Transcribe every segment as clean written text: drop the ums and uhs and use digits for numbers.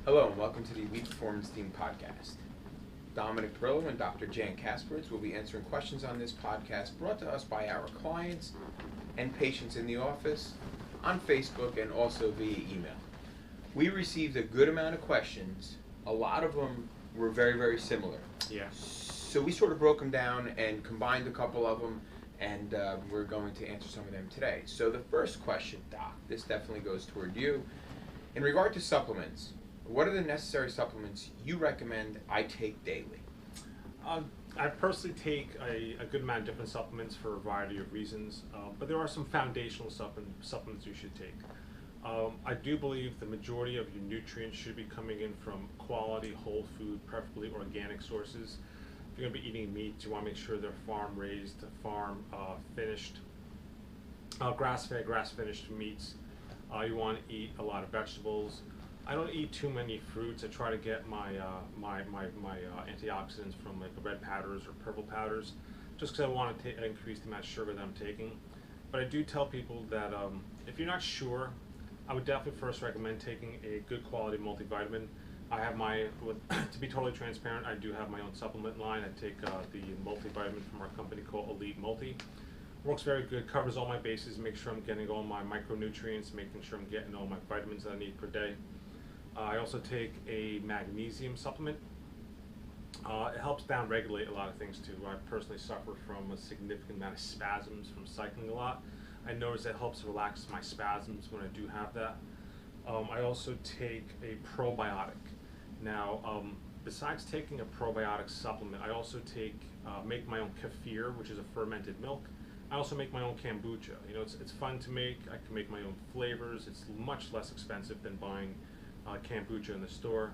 Hello and welcome to the Elite Performance Team podcast. Dominic Perillo and Dr. Jan Kasperits will be answering questions on this podcast brought to us by our clients and patients in the office, on Facebook, and also via email. We received a good amount of questions. A lot of them were very, very similar. Yeah. So we sort of broke them down and combined a couple of them, and we're going to answer some of them today. So the first question, Doc, this definitely goes toward you. In regard to supplements, what are the necessary supplements you recommend I take daily? I personally take a good amount of different supplements for a variety of reasons, but there are some foundational supplements you should take. I do believe the majority of your nutrients should be coming in from quality whole food, preferably organic sources. If you're going to be eating meat, you want to make sure they're farm raised, farm finished, grass-fed, grass-finished meats. You want to eat a lot of vegetables. I don't eat too many fruits. I try to get my antioxidants from like the red powders or purple powders, just because I want to increase the amount of sugar that I'm taking. But I do tell people that if you're not sure, I would definitely first recommend taking a good quality multivitamin. I have to be totally transparent, I do have my own supplement line. I take the multivitamin from our company called Elite Multi. Works very good, covers all my bases, make sure I'm getting all my micronutrients, making sure I'm getting all my vitamins that I need per day. I also take a magnesium supplement. It helps down-regulate a lot of things too. I personally suffer from a significant amount of spasms from cycling a lot. I notice it helps relax my spasms when I do have that. I also take a probiotic. Now, besides taking a probiotic supplement, I also make my own kefir, which is a fermented milk. I also make my own kombucha. You know, it's fun to make. I can make my own flavors. It's much less expensive than buying kombucha in the store.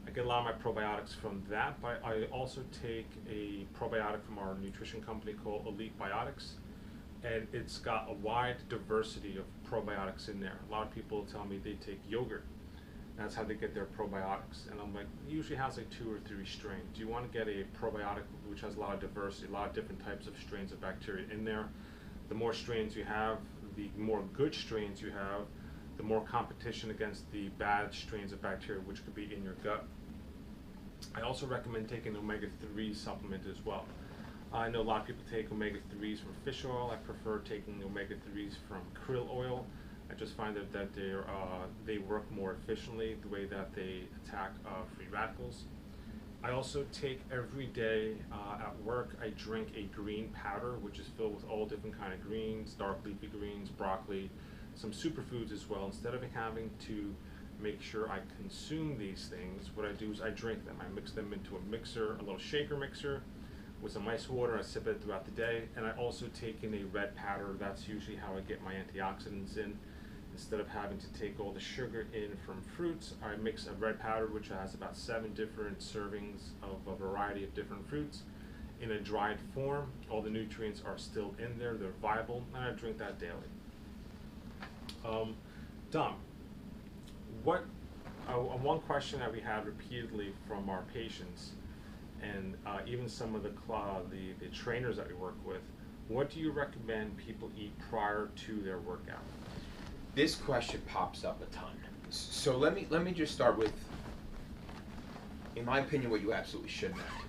I get a lot of my probiotics from that, but I also take a probiotic from our nutrition company called Elite Biotics, and it's got a wide diversity of probiotics in there. A lot of people tell me they take yogurt. That's how they get their probiotics, and I'm like, it usually has like 2 or 3 strains. Do you want to get a probiotic which has a lot of diversity, a lot of different types of strains of bacteria in there? The more strains you have, the more good strains you have, the more competition against the bad strains of bacteria which could be in your gut. I also recommend taking omega-3 supplement as well. I know a lot of people take omega-3s from fish oil. I prefer taking omega-3s from krill oil. I just find that they work more efficiently the way that they attack free radicals. I also take every day at work, I drink a green powder which is filled with all different kind of greens, dark leafy greens, broccoli, some superfoods as well. Instead of having to make sure I consume these things, what I do is I drink them. I mix them into a mixer, a little shaker mixer with some ice water. I sip it throughout the day, and I also take in a red powder. That's usually how I get my antioxidants in. Instead of having to take all the sugar in from fruits, I mix a red powder which has about 7 different servings of a variety of different fruits in a dried form. All the nutrients are still in there, they're viable, and I drink that daily. Dom, one question that we had repeatedly from our patients, and even some of the trainers that we work with, what do you recommend people eat prior to their workout? This question pops up a ton. So let me just start with, in my opinion, what you absolutely should not.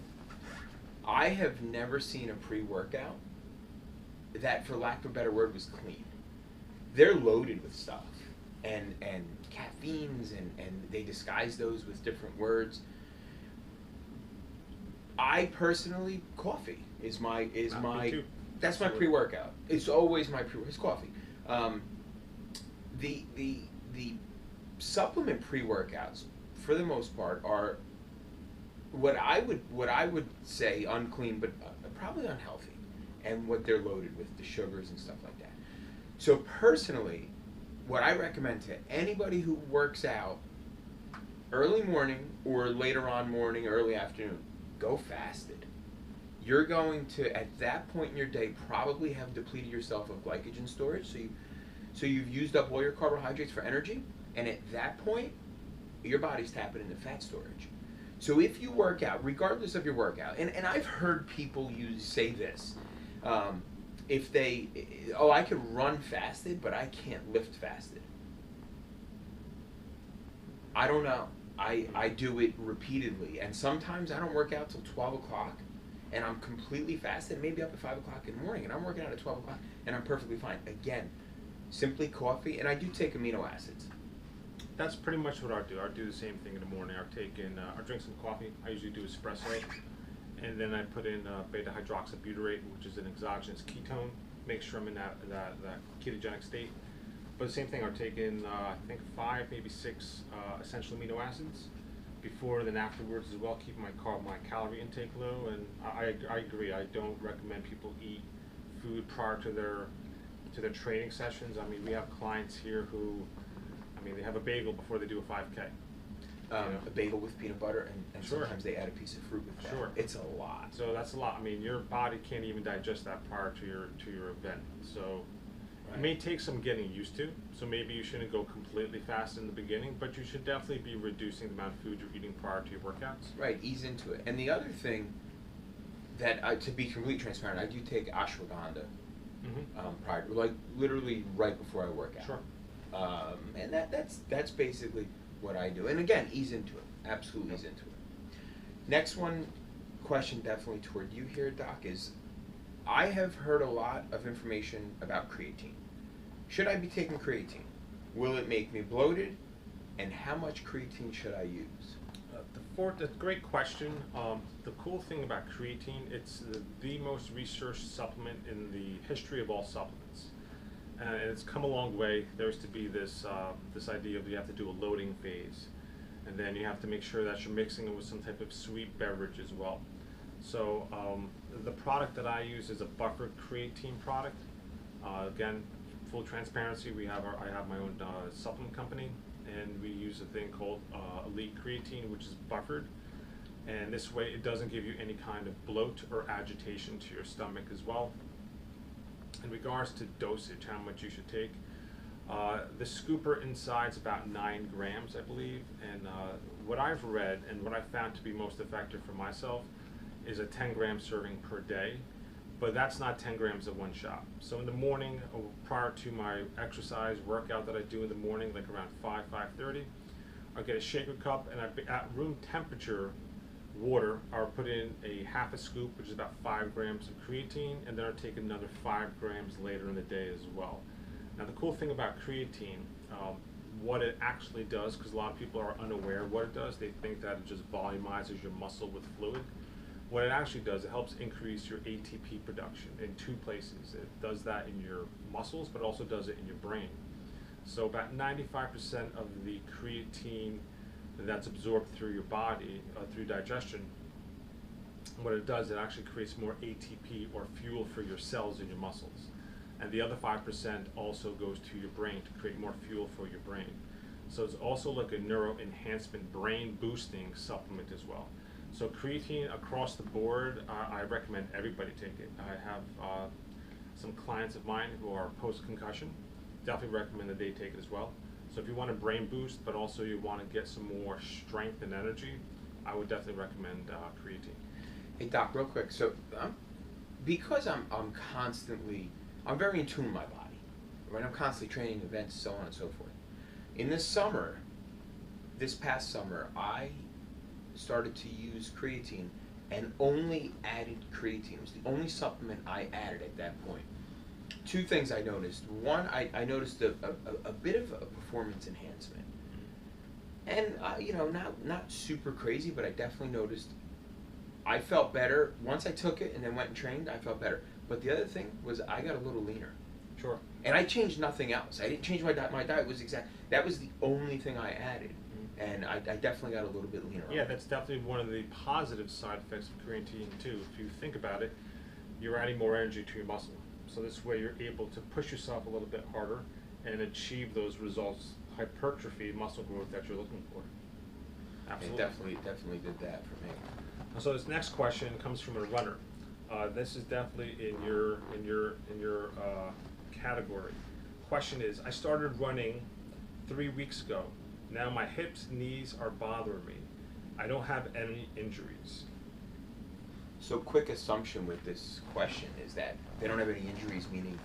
I have never seen a pre-workout that, for lack of a better word, was clean. They're loaded with stuff and caffeines, and they disguise those with different words. I personally, coffee is my that's my pre-workout. It's always my it's coffee. The supplement pre-workouts, for the most part, are what I would say unclean, but probably unhealthy, and what they're loaded with, the sugars and stuff like that. So personally, what I recommend to anybody who works out early morning or later on morning, early afternoon, go fasted. You're going to, at that point in your day, probably have depleted yourself of glycogen storage, so you've used up all your carbohydrates for energy, and at that point, your body's tapping into fat storage. So if you work out, regardless of your workout, and I've heard people say this, if they, I could run fasted, but I can't lift fasted. I don't know. I do it repeatedly, and sometimes I don't work out till 12 o'clock, and I'm completely fasted, maybe up at 5 o'clock in the morning, and I'm working out at 12 o'clock, and I'm perfectly fine. Again, simply coffee, and I do take amino acids. That's pretty much what I do. I do the same thing in the morning. I drink some coffee. I usually do espresso, and then I put in beta hydroxybutyrate, which is an exogenous ketone. Make sure I'm in that ketogenic state. But the same thing, I'll take in I think 5, maybe 6 essential amino acids before and then afterwards as well, keep my calorie intake low. And I agree. I don't recommend people eat food prior to their training sessions. I mean, we have clients here who, I mean, they have a bagel before they do a 5K. A bagel with peanut butter, and Sure. sometimes they add a piece of fruit with that. Sure. It's a lot. So that's a lot. I mean, your body can't even digest that prior to your event. So Right. it may take some getting used to. So maybe you shouldn't go completely fast in the beginning, but you should definitely be reducing the amount of food you're eating prior to your workouts. Right, ease into it. And the other thing that, to be completely transparent, I do take ashwagandha prior, like literally right before I work out. Sure. And that's basically what I do. And again, ease into it. Absolutely ease into it. Next question definitely toward you here, Doc, is I have heard a lot of information about creatine. Should I be taking creatine? Will it make me bloated? And how much creatine should I use? That's a great question. The cool thing about creatine, it's the most researched supplement in the history of all supplements. And it's come a long way. There used to be this idea of you have to do a loading phase, and then you have to make sure that you're mixing it with some type of sweet beverage as well. So the product that I use is a buffered creatine product. Again, full transparency, I have my own supplement company, and we use a thing called Elite Creatine, which is buffered. And this way it doesn't give you any kind of bloat or agitation to your stomach as well. In regards to dosage, how much you should take, the scooper inside is about 9 grams, I believe. And what I've read and what I found to be most effective for myself is a 10-gram serving per day. But that's not 10 grams at one shot. So in the morning, prior to my exercise workout that I do in the morning, like around 5:30, I'll get a shaker cup, and at room temperature water, I'll put in a half a scoop, which is about 5 grams of creatine, and then I'll take another 5 grams later in the day as well. Now the cool thing about creatine, what it actually does, because a lot of people are unaware of what it does, they think that it just volumizes your muscle with fluid. What it actually does, it helps increase your ATP production in 2 places. It does that in your muscles, but also does it in your brain. So about 95% of the creatine that's absorbed through your body, through digestion, what it does, it actually creates more ATP or fuel for your cells in your muscles. And the other 5% also goes to your brain to create more fuel for your brain. So it's also like a neuro enhancement, brain boosting supplement as well. So creatine across the board, I recommend everybody take it. I have some clients of mine who are post-concussion. Definitely recommend that they take it as well. So if you want a brain boost, but also you want to get some more strength and energy, I would definitely recommend creatine. Hey Doc, real quick. So because I'm very in tune with my body, right? I'm constantly training events, so on and so forth. In this past summer, I started to use creatine and only added creatine. It was the only supplement I added at that point. 2 things I noticed. One, I noticed a bit of a performance enhancement. And, not super crazy, but I definitely noticed I felt better. Once I took it and then went and trained, I felt better. But the other thing was I got a little leaner. Sure. And I changed nothing else. I didn't change my diet. My diet was that was the only thing I added. And I definitely got a little bit leaner. Yeah, that's definitely one of the positive side effects of creatine too. If you think about it, you're adding more energy to your muscle. So this way you're able to push yourself a little bit harder and achieve those results, hypertrophy, muscle growth that you're looking for. Absolutely. It definitely did that for me. So this next question comes from a runner. This is definitely in your category. Question is, I started running 3 weeks ago. Now my hips, knees are bothering me. I don't have any injuries. So quick assumption with this question is that they don't have any injuries, meaning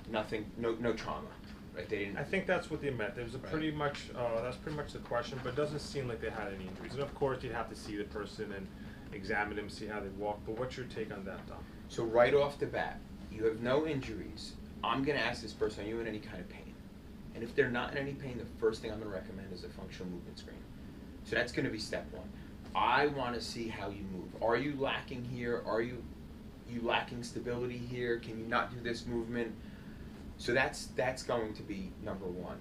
nothing, no trauma. right? They didn't. I think that's what they meant. There was a Right. pretty much that's pretty much the question, but it doesn't seem like they had any injuries. And of course, you'd have to see the person and examine them, see how they walk. But what's your take on that, Dom? So right off the bat, you have no injuries. I'm going to ask this person, are you in any kind of pain? And if they're not in any pain, the first thing I'm going to recommend is a functional movement screen. So that's going to be step one. I want to see how you move. Are you lacking here? Are you lacking stability here? Can you not do this movement? So that's going to be number one.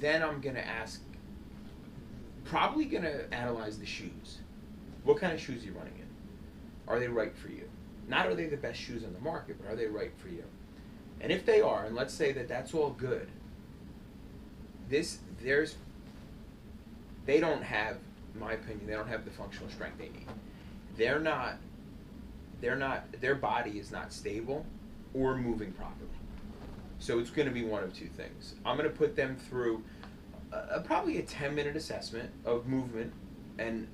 Then I'm going to ask, probably going to analyze the shoes. What kind of shoes are you running in? Are they right for you? Not are they the best shoes on the market, but are they right for you? And if they are, and let's say that that's all good, they don't have, in my opinion, they don't have the functional strength they need. Their body is not stable or moving properly. So it's going to be one of two things. I'm going to put them through probably a 10-minute assessment of movement, and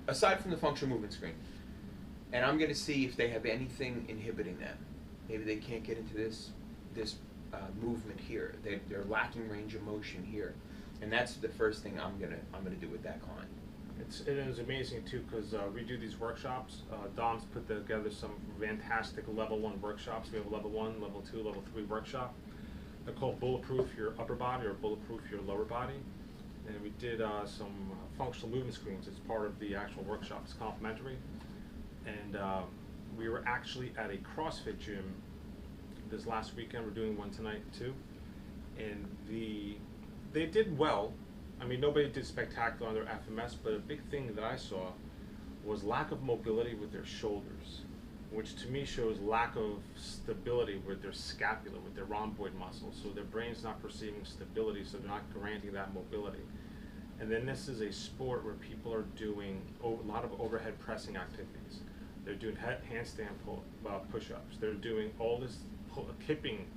aside from the functional movement screen, and I'm going to see if they have anything inhibiting them. Maybe they can't get into this movement here. They're lacking range of motion here, and that's the first thing I'm gonna do with that client. It is amazing too, because we do these workshops. Dom's put together some fantastic level 1 workshops. We have a level 1, level 2, level 3 workshop. They're called Bulletproof Your Upper Body or Bulletproof Your Lower Body. And we did some functional movement screens as part of the actual workshop. It's complimentary. And we were actually at a CrossFit gym this last weekend. We're doing one tonight too. And they did well. I mean, nobody did spectacular on their FMS, but a big thing that I saw was lack of mobility with their shoulders, which to me shows lack of stability with their scapula, with their rhomboid muscles. So their brain's not perceiving stability, so they're not granting that mobility. And then this is a sport where people are doing a lot of overhead pressing activities. They're doing handstand push-ups. They're doing all this kipping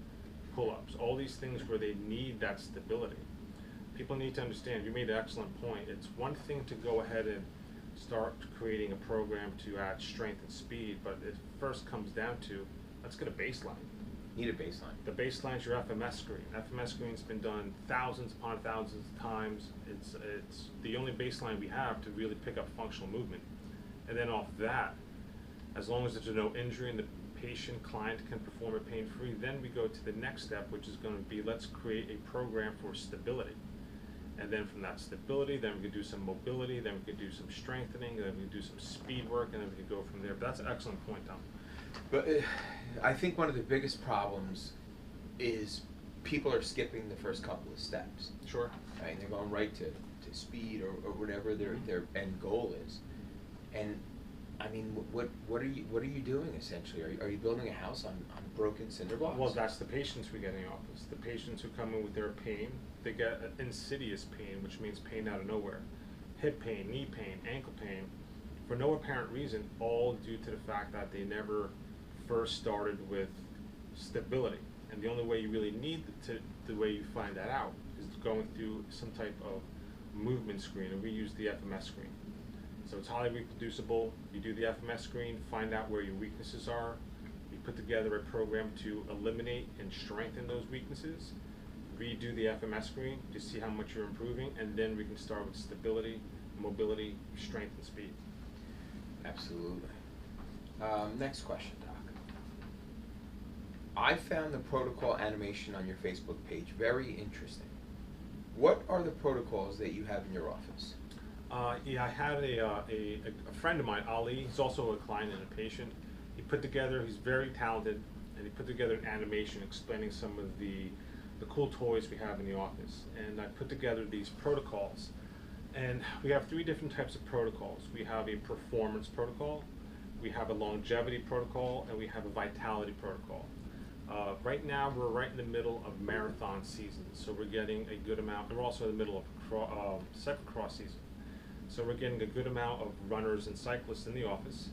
pull-ups, all these things where they need that stability. People need to understand, you made an excellent point. It's one thing to go ahead and start creating a program to add strength and speed, but it first comes down to, let's get a baseline. Need a baseline. The baseline is your FMS screen. FMS screen's been done thousands upon thousands of times. It's the only baseline we have to really pick up functional movement. And then off that, as long as there's no injury and the patient, client can perform it pain-free, then we go to the next step, which is going to be, let's create a program for stability. And then from that stability, then we can do some mobility, then we can do some strengthening, then we can do some speed work, and then we can go from there. But that's an excellent point, Tom. But I think one of the biggest problems is people are skipping the first couple of steps. Sure. Right? And they're going right to speed or whatever their end goal is. And I mean, what are you doing essentially? Are you building a house on broken cinder blocks? Well, that's the patients we get in the office. The patients who come in with their pain, they get an insidious pain, which means pain out of nowhere. Hip pain, knee pain, ankle pain, for no apparent reason, all due to the fact that they never first started with stability. And the only way you really need the way you find that out is going through some type of movement screen, and we use the FMS screen. So it's highly reproducible. You do the FMS screen, find out where your weaknesses are. We put together a program to eliminate and strengthen those weaknesses. Redo the FMS screen to see how much you're improving, and then we can start with stability, mobility, strength, and speed. Absolutely. Next question, Doc. I found the protocol animation on your Facebook page very interesting. What are the protocols that you have in your office? Yeah, I had a friend of mine, Ali. He's also a client and a patient. He's very talented, and he put together an animation explaining some of the cool toys we have in the office. And I put together these protocols. And we have 3 different types of protocols. We have a performance protocol, we have a longevity protocol, and we have a vitality protocol. Right now, we're right in the middle of marathon season, so we're getting a good amount, and we're also in the middle of cyclocross season. So we're getting a good amount of runners and cyclists in the office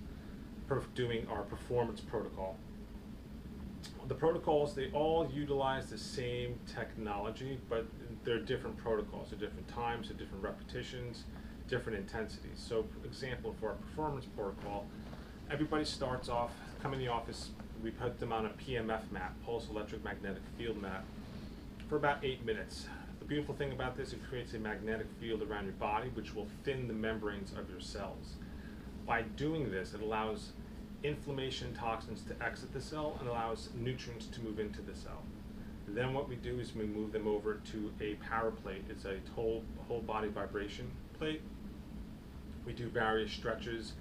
doing our performance protocol. The protocols, they all utilize the same technology, but they're different protocols, at different times, at different repetitions, different intensities. So, for example, for our performance protocol, everybody starts off, come in the office, we put them on a PMF mat, pulse electric magnetic field mat, for about 8 minutes. The beautiful thing about this, it creates a magnetic field around your body which will thin the membranes of your cells. By doing this, it allows inflammation toxins to exit the cell and allows nutrients to move into the cell. Then what we do is we move them over to a power plate. It's a whole body vibration plate. We do various stretches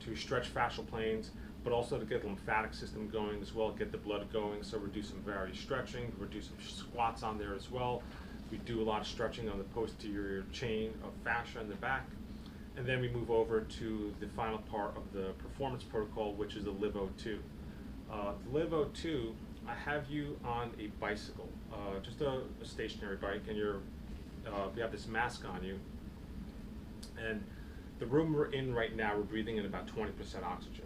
to stretch fascial planes, but also to get the lymphatic system going as well, get the blood going. So we do some various stretching, we do some squats on there as well. We do a lot of stretching on the posterior chain of fascia in the back. And then we move over to the final part of the performance protocol, which is the LiveO2. The LiveO2, I have you on a bicycle, just a stationary bike, and you have this mask on you. And the room we're in right now, we're breathing in about 20% oxygen.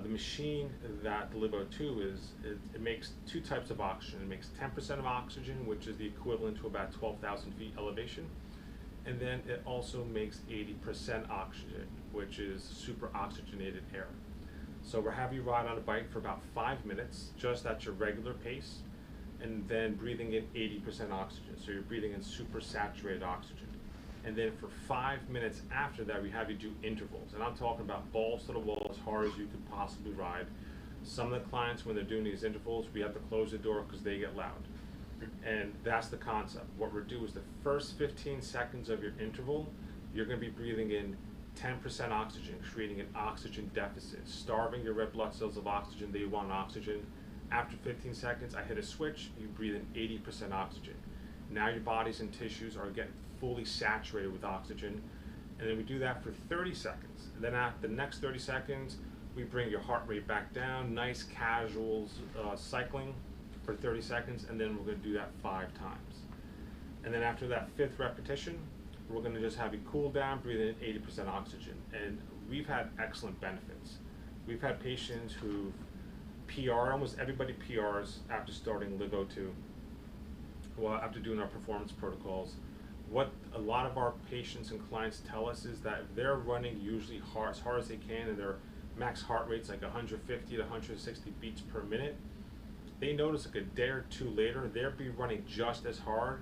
The machine that the LiveO2 is, it makes two types of oxygen. It makes 10% of oxygen, which is the equivalent to about 12,000 feet elevation. And then it also makes 80% oxygen, which is super oxygenated air. So we'll have you ride on a bike for about 5 minutes, just at your regular pace, and then breathing in 80% oxygen. So you're breathing in super saturated oxygen. And then for 5 minutes after that, we have you do intervals. And I'm talking about balls to the wall as hard as you could possibly ride. Some of the clients, when they're doing these intervals, we have to close the door because they get loud. And that's the concept. What we're doing is the first 15 seconds of your interval, you're going to be breathing in 10% oxygen, creating an oxygen deficit, starving your red blood cells of oxygen. They want oxygen. After 15 seconds, I hit a switch, you breathe in 80% oxygen. Now your bodies and tissues are getting fully saturated with oxygen. And then we do that for 30 seconds. And then at the next 30 seconds, we bring your heart rate back down, nice casual cycling for 30 seconds, and then we're going to do that 5 times. And then after that 5th repetition, we're going to just have you cool down, breathe in 80% oxygen. And we've had excellent benefits. We've had patients who PR, almost everybody PRs after starting LiveO2, well, after doing our performance protocols. What a lot of our patients and clients tell us is that if they're running usually as hard as they can, and their max heart rate's like 150 to 160 beats per minute, they notice like a day or two later, they'll be running just as hard,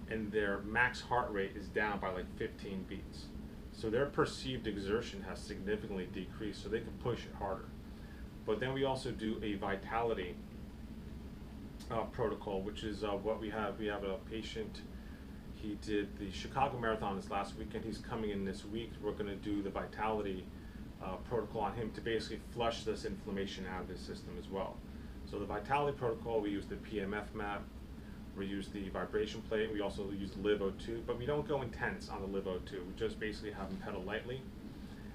and their max heart rate is down by like 15 beats. So their perceived exertion has significantly decreased, so they can push it harder. But then we also do a vitality protocol, which is what we have. We have a patient, he did the Chicago Marathon this last weekend. He's coming in this week. We're going to do the vitality protocol on him to basically flush this inflammation out of his system as well. So the vitality protocol, we use the PMF map, we use the vibration plate, we also use LiveO2, but we don't go intense on the LiveO2. We just basically have them pedal lightly,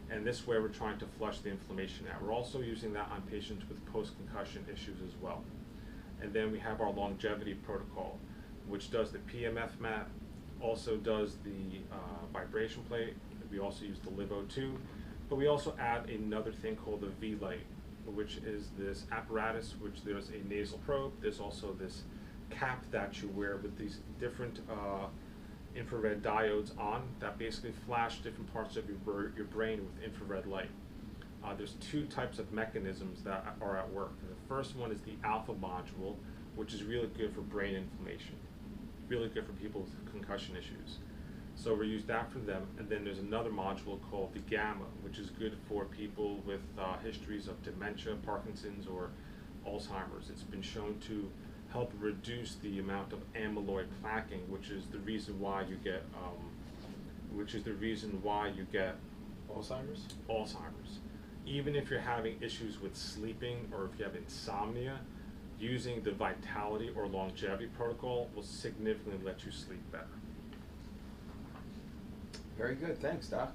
and this way we're trying to flush the inflammation out. We're also using that on patients with post-concussion issues as well. And then we have our longevity protocol, which does the PMF map, also does the vibration plate. We also use the LiveO2, but we also add another thing called the V-Light, which is this apparatus, which there's a nasal probe. There's also this cap that you wear with these different infrared diodes on that basically flash different parts of your brain with infrared light. There's 2 types of mechanisms that are at work. The first one is the alpha module, which is really good for brain inflammation, really good for people with concussion issues. So we use that for them. And then there's another module called the gamma, which is good for people with histories of dementia, Parkinson's, or Alzheimer's. It's been shown to help reduce the amount of amyloid plaquing, which is the reason why you get Alzheimer's. Even if you're having issues with sleeping or if you have insomnia, using the vitality or longevity protocol will significantly let you sleep better. Very good. Thanks, Doc.